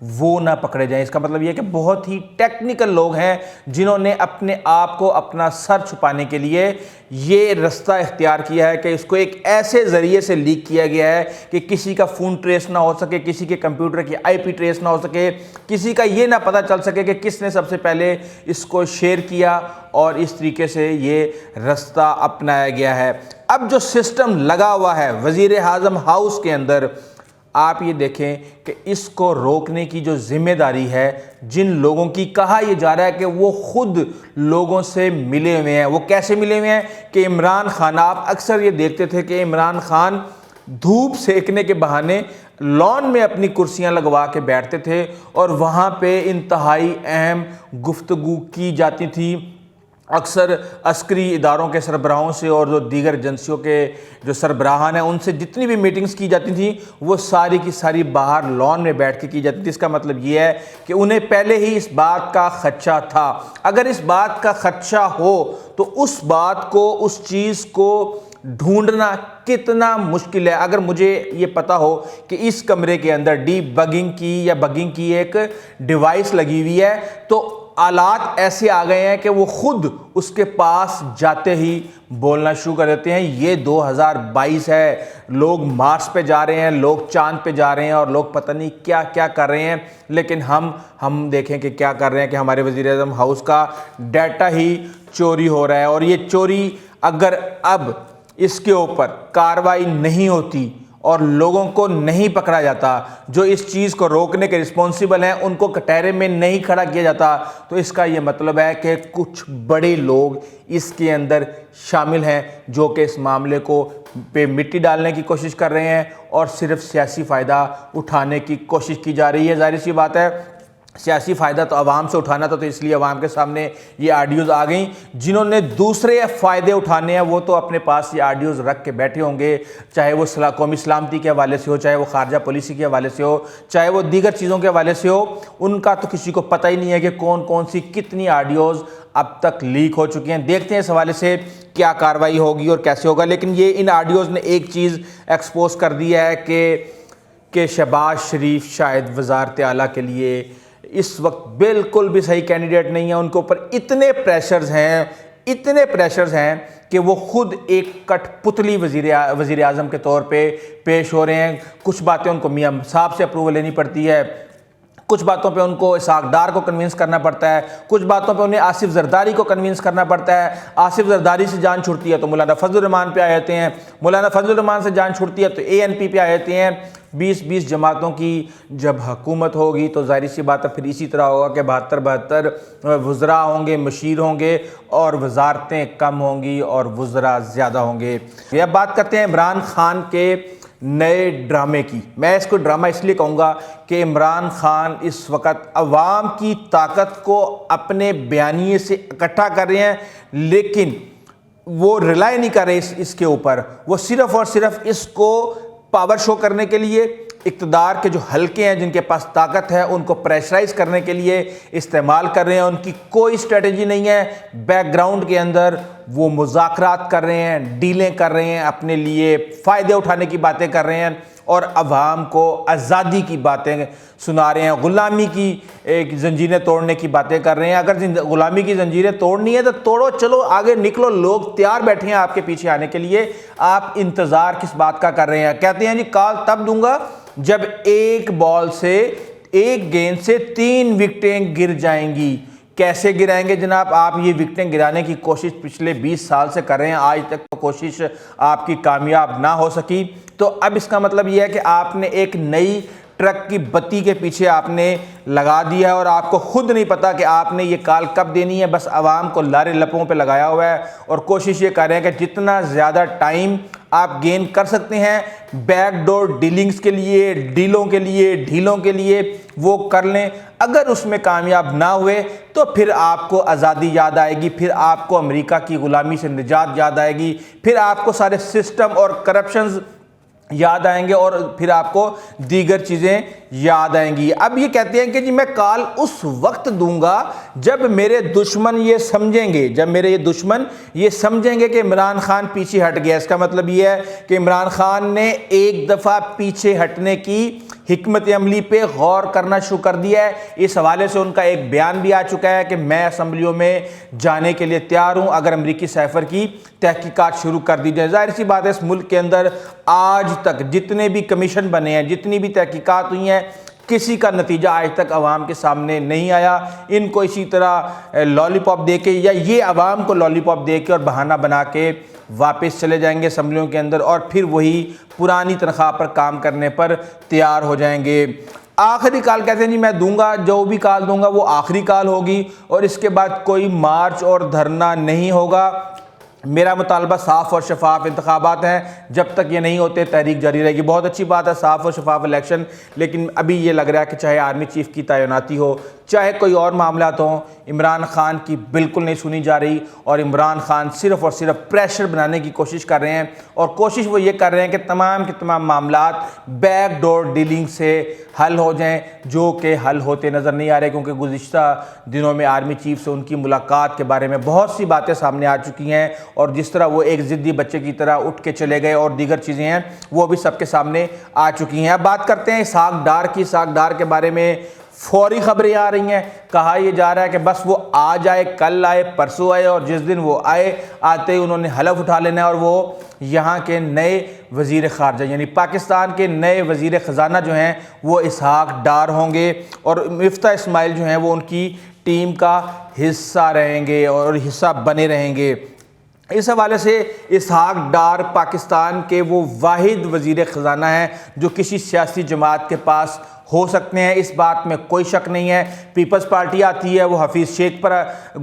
وہ نہ پکڑے جائیں۔ اس کا مطلب یہ ہے کہ بہت ہی ٹیکنیکل لوگ ہیں جنہوں نے اپنے آپ کو اپنا سر چھپانے کے لیے یہ رستہ اختیار کیا ہے کہ اس کو ایک ایسے ذریعے سے لیک کیا گیا ہے کہ کسی کا فون ٹریس نہ ہو سکے، کسی کے کمپیوٹر کی IP ٹریس نہ ہو سکے، کسی کا یہ نہ پتہ چل سکے کہ کس نے سب سے پہلے اس کو شیئر کیا، اور اس طریقے سے یہ رستہ اپنایا گیا ہے۔ اب جو سسٹم لگا ہوا ہے وزیر اعظم ہاؤس کے اندر، آپ یہ دیکھیں کہ اس کو روکنے کی جو ذمہ داری ہے جن لوگوں کی، کہا یہ جا رہا ہے کہ وہ خود لوگوں سے ملے ہوئے ہیں۔ وہ کیسے ملے ہوئے ہیں کہ عمران خان، آپ اکثر یہ دیکھتے تھے کہ عمران خان دھوپ سیکنے کے بہانے لان میں اپنی کرسیاں لگوا کے بیٹھتے تھے اور وہاں پہ انتہائی اہم گفتگو کی جاتی تھی۔ اکثر عسکری اداروں کے سربراہوں سے اور جو دیگر ایجنسیوں کے جو سربراہان ہیں ان سے جتنی بھی میٹنگز کی جاتی تھیں وہ ساری کی ساری باہر لان میں بیٹھ کے کی جاتی تھی۔ اس کا مطلب یہ ہے کہ انہیں پہلے ہی اس بات کا خدشہ تھا۔ اگر اس بات کا خدشہ ہو تو اس بات کو، اس چیز کو ڈھونڈنا کتنا مشکل ہے۔ اگر مجھے یہ پتا ہو کہ اس کمرے کے اندر ڈی بگنگ کی یا بگنگ کی ایک ڈیوائس لگی ہوئی ہے تو آلات ایسے آ گئے ہیں کہ وہ خود اس کے پاس جاتے ہی بولنا شروع کر دیتے ہیں۔ یہ 2022 ہے، لوگ مارس پہ جا رہے ہیں، لوگ چاند پہ جا رہے ہیں اور لوگ پتہ نہیں کیا کیا کر رہے ہیں، لیکن ہم دیکھیں کہ کیا کر رہے ہیں کہ ہمارے وزیر اعظم ہاؤس کا ڈیٹا ہی چوری ہو رہا ہے۔ اور یہ چوری اگر اب اس کے اوپر کارروائی نہیں ہوتی اور لوگوں کو نہیں پکڑا جاتا، جو اس چیز کو روکنے کے رسپانسیبل ہیں ان کو کٹہرے میں نہیں کھڑا کیا جاتا، تو اس کا یہ مطلب ہے کہ کچھ بڑے لوگ اس کے اندر شامل ہیں جو کہ اس معاملے کو پہ مٹی ڈالنے کی کوشش کر رہے ہیں اور صرف سیاسی فائدہ اٹھانے کی کوشش کی جا رہی ہے۔ ظاہر سی بات ہے سیاسی فائدہ تو عوام سے اٹھانا تھا، تو اس لیے عوام کے سامنے یہ آڈیوز آ گئیں۔ جنہوں نے دوسرے فائدے اٹھانے ہیں وہ تو اپنے پاس یہ آڈیوز رکھ کے بیٹھے ہوں گے، چاہے وہ قومی سلامتی کے حوالے سے ہو، چاہے وہ خارجہ پالیسی کے حوالے سے ہو، چاہے وہ دیگر چیزوں کے حوالے سے ہو۔ ان کا تو کسی کو پتہ ہی نہیں ہے کہ کون کون سی کتنی آڈیوز اب تک لیک ہو چکی ہیں۔ دیکھتے ہیں اس حوالے سے کیا کارروائی ہوگی اور کیسے ہوگا، لیکن یہ ان آڈیوز نے ایک چیز ایکسپوز کر دی ہے کہ شہباز شریف شاید وزارت اعلیٰ کے لیے اس وقت بالکل بھی صحیح کینڈیڈیٹ نہیں ہے۔ ان کے اوپر اتنے پریشرز ہیں کہ وہ خود ایک کٹ پتلی وزیر اعظم کے طور پہ پیش ہو رہے ہیں۔ کچھ باتیں ان کو میاں صاحب سے اپروول لینی پڑتی ہے، کچھ باتوں پہ ان کو اسحاق ڈار کو کنونس کرنا پڑتا ہے، کچھ باتوں پہ انہیں آصف زرداری کو کنونس کرنا پڑتا ہے۔ آصف زرداری سے جان چھوٹتی ہے تو مولانا فضل الرحمان پہ آ جاتے ہیں، مولانا فضل الرحمان سے جان چھوٹتی ہے تو ANP پہ آ جاتے ہیں۔ 20 جماعتوں کی جب حکومت ہوگی تو ظاہر سی بات ہے پھر اسی طرح ہوگا کہ 72 وزراء ہوں گے، مشیر ہوں گے اور وزارتیں کم ہوں گی اور وزراء زیادہ ہوں گے۔ یہ اب بات کرتے ہیں عمران خان کے نئے ڈرامے کی۔ میں اس کو ڈرامہ اس لیے کہوں گا کہ عمران خان اس وقت عوام کی طاقت کو اپنے بیانیے سے اکٹھا کر رہے ہیں، لیکن وہ ریلائی نہیں کر رہے اس کے اوپر، وہ صرف اور صرف اس کو پاور شو کرنے کے لیے اقتدار کے جو حلقے ہیں جن کے پاس طاقت ہے ان کو پریشرائز کرنے کے لیے استعمال کر رہے ہیں۔ ان کی کوئی اسٹریٹجی نہیں ہے، بیک گراؤنڈ کے اندر وہ مذاکرات کر رہے ہیں، ڈیلیں کر رہے ہیں، اپنے لیے فائدے اٹھانے کی باتیں کر رہے ہیں اور عوام کو آزادی کی باتیں سنا رہے ہیں، غلامی کی ایک زنجیریں توڑنے کی باتیں کر رہے ہیں۔ اگر غلامی کی زنجیریں توڑنی ہے تو توڑو، چلو آگے نکلو، لوگ تیار بیٹھے ہیں آپ کے پیچھے آنے کے لیے۔ آپ انتظار کس بات کا کر رہے ہیں؟ کہتے ہیں جی کال تب دوں گا جب ایک بال سے، ایک گیند سے 3 وکٹیں گر جائیں گی۔ کیسے گرائیں گے جناب؟ آپ یہ وکٹیں گرانے کی کوشش پچھلے 20 سال سے کر رہے ہیں، آج تک تو کوشش آپ کی کامیاب نہ ہو سکی۔ تو اب اس کا مطلب یہ ہے کہ آپ نے ایک نئی ٹرک کی بتی کے پیچھے آپ نے لگا دیا ہے اور آپ کو خود نہیں پتا کہ آپ نے یہ کال کب دینی ہے، بس عوام کو لارے لپوں پہ لگایا ہوا ہے اور کوشش یہ کر رہے ہیں کہ جتنا زیادہ ٹائم آپ گین کر سکتے ہیں بیک ڈور ڈیلنگز کے لیے، ڈیلوں کے لیے، ڈھیلوں کے لیے وہ کر لیں۔ اگر اس میں کامیاب نہ ہوئے تو پھر آپ کو آزادی یاد آئے گی، پھر آپ کو امریکہ کی غلامی سے نجات یاد آئے گی، پھر آپ کو سارے سسٹم اور کرپشنز یاد آئیں گے اور پھر آپ کو دیگر چیزیں یاد آئیں گی۔ اب یہ کہتے ہیں کہ جی میں کال اس وقت دوں گا جب میرے دشمن یہ سمجھیں گے، جب میرے یہ دشمن یہ سمجھیں گے کہ عمران خان پیچھے ہٹ گیا۔ اس کا مطلب یہ ہے کہ عمران خان نے ایک دفعہ پیچھے ہٹنے کی حکمت عملی پہ غور کرنا شروع کر دیا ہے۔ اس حوالے سے ان کا ایک بیان بھی آ چکا ہے کہ میں اسمبلیوں میں جانے کے لیے تیار ہوں اگر امریکی سیفر کی تحقیقات شروع کر دی جائے۔ ظاہر سی بات ہے اس ملک کے اندر آج تک جتنے بھی کمیشن بنے ہیں، جتنی بھی تحقیقات ہوئی ہیں، کسی کا نتیجہ آج تک عوام کے سامنے نہیں آیا۔ ان کو اسی طرح لالی پاپ دے کے یا یہ عوام کو لالی پاپ دے کے اور بہانہ بنا کے واپس چلے جائیں گے اسمبلیوں کے اندر اور پھر وہی پرانی تنخواہ پر کام کرنے پر تیار ہو جائیں گے۔ آخری کال کہتے ہیں جی میں دوں گا، جو بھی کال دوں گا وہ آخری کال ہوگی اور اس کے بعد کوئی مارچ اور دھرنا نہیں ہوگا۔ میرا مطالبہ صاف اور شفاف انتخابات ہیں، جب تک یہ نہیں ہوتے تحریک جاری رہے گی۔ بہت اچھی بات ہے صاف اور شفاف الیکشن، لیکن ابھی یہ لگ رہا ہے کہ چاہے آرمی چیف کی تعیناتی ہو، چاہے کوئی اور معاملات ہوں، عمران خان کی بالکل نہیں سنی جا رہی اور عمران خان صرف اور صرف پریشر بنانے کی کوشش کر رہے ہیں اور کوشش وہ یہ کر رہے ہیں کہ تمام کے تمام معاملات بیک ڈور ڈیلنگ سے حل ہو جائیں، جو کہ حل ہوتے نظر نہیں آ رہے، کیونکہ گزشتہ دنوں میں آرمی چیف سے ان کی ملاقات کے بارے میں بہت سی باتیں سامنے آ چکی ہیں اور جس طرح وہ ایک ضدی بچے کی طرح اٹھ کے چلے گئے اور دیگر چیزیں ہیں وہ بھی سب کے سامنے آ چکی ہیں۔ اب بات کرتے ہیں اسحاق ڈار کی۔ اسحاق ڈار کے بارے میں فوری خبریں آ رہی ہیں، کہا یہ جا رہا ہے کہ بس وہ آج آئے، کل آئے، پرسوں آئے اور جس دن وہ آتے ہی انہوں نے حلف اٹھا لینا ہے اور وہ یہاں کے نئے وزیر خارجہ یعنی پاکستان کے نئے وزیر خزانہ جو ہیں وہ اسحاق ڈار ہوں گے اور مفتاح اسماعیل جو ہیں وہ ان کی ٹیم کا حصہ رہیں گے اور حصہ بنے رہیں گے۔ اس حوالے سے اسحاق ڈار پاکستان کے وہ واحد وزیر خزانہ ہیں جو کسی سیاسی جماعت کے پاس ہو سکتے ہیں، اس بات میں کوئی شک نہیں ہے۔ پیپلز پارٹی آتی ہے وہ حفیظ شیخ پر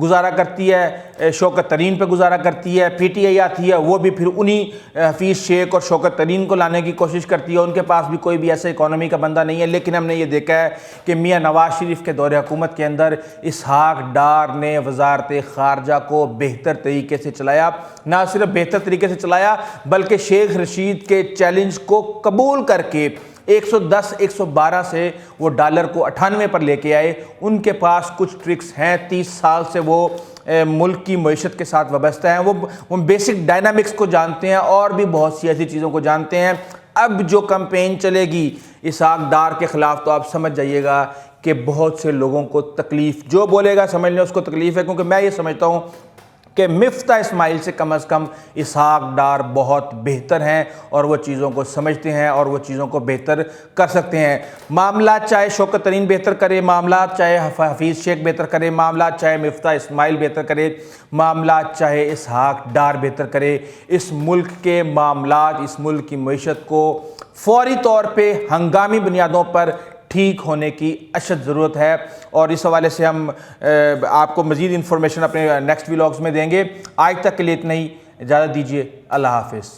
گزارا کرتی ہے، شوکت ترین پہ گزارا کرتی ہے، پی ٹی آئی آتی ہے وہ بھی پھر انہی حفیظ شیخ اور شوکت ترین کو لانے کی کوشش کرتی ہے، ان کے پاس بھی کوئی بھی ایسا اکانومی کا بندہ نہیں ہے۔ لیکن ہم نے یہ دیکھا ہے کہ میاں نواز شریف کے دور حکومت کے اندر اسحاق ڈار نے وزارت خارجہ کو بہتر طریقے سے چلایا، نہ صرف بہتر طریقے سے چلایا بلکہ شیخ رشید کے چیلنج کو قبول کر کے 110 112 سے وہ ڈالر کو 98 پر لے کے آئے۔ ان کے پاس کچھ ٹرکس ہیں، 30 سال سے وہ ملک کی معیشت کے ساتھ وابستہ ہیں، وہ بیسک ڈائنامکس کو جانتے ہیں اور بھی بہت سی ایسی چیزوں کو جانتے ہیں۔ اب جو کمپین چلے گی اسحاق ڈار کے خلاف تو آپ سمجھ جائیے گا کہ بہت سے لوگوں کو تکلیف، جو بولے گا سمجھ لیں اس کو تکلیف ہے، کیونکہ میں یہ سمجھتا ہوں کہ مفتاح اسماعیل سے کم از کم اسحاق ڈار بہت بہتر ہیں اور وہ چیزوں کو سمجھتے ہیں اور وہ چیزوں کو بہتر کر سکتے ہیں۔ معاملات چاہے شوکت ترین بہتر کرے، معاملات چاہے حفیظ شیخ بہتر کرے، معاملات چاہے مفتاح اسماعیل بہتر کرے، معاملات چاہے اسحاق ڈار بہتر کرے، اس ملک کے معاملات، اس ملک کی معیشت کو فوری طور پہ ہنگامی بنیادوں پر ٹھیک ہونے کی اشد ضرورت ہے اور اس حوالے سے ہم آپ کو مزید انفارمیشن اپنے نیکسٹ ویلاگز میں دیں گے۔ آج تک کے لیے اتنا ہی، اجازت دیجیے، اللہ حافظ۔